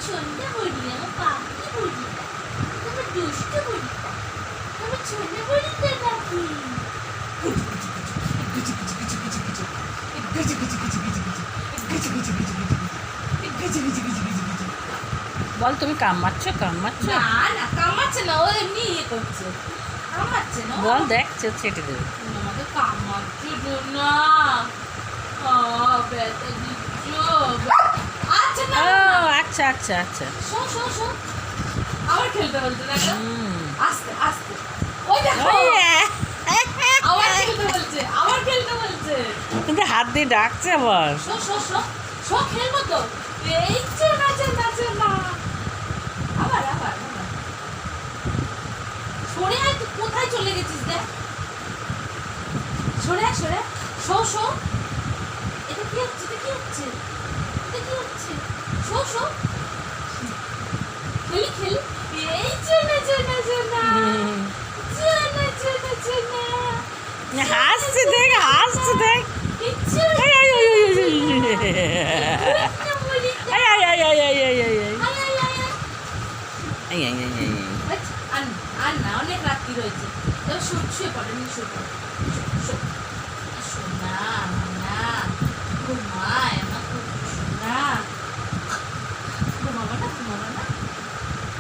ছোট্ট বুড়ি, আমার পাখি বুড়িটা, তোমার দুষ্টু বুড়িটা, তোমার ছোট্ট বুড়িটা নাকি? বল তুমি কামড়াচ্ছ কামড়াচ্ছ? না না কামাচ্ছে না, ও এমনি ইয়ে করছে, কামাচ্ছে না। বল দেখছো ছেটে দেবে। আমাকে কামাচ্ছে না, ব্যথা দিচ্ছ। আচ্ছা না ও আচ্ছা আচ্ছা আচ্ছা। শো শো শো, আবার খেলতে বলছে না তো? আস্তে আস্তে, ওই দেখো আবার খেলতে বলছে, আবার খেলতে বলছে। কিন্তু হাত দিয়ে ডাকছে আবার। শো শো শো শো, খেলবো তো। এই যে নাচে নাচে না, আবার আবার আবার। সরে আয়, তুই কোথায় চলে গেছিস দেখ, সরে আয় সরে আয়। শো শো, এটা কি হচ্ছে, এটা কি হচ্ছে, এটা কি হচ্ছে? শো শো, খেলি খেলি। এই যে নাচে নাচে না, যে নাচে নাচে না। হাসছে দেখ হাসছে দেখ। ইচ্ছে আয় আয় আয় আয় আয় আয় আয় আয় আয় আয় আয় আয়। আর না, অনেক রাত্রি রয়েছে, এবার শুয়ে পড়ে, শুয়ে পড়ে।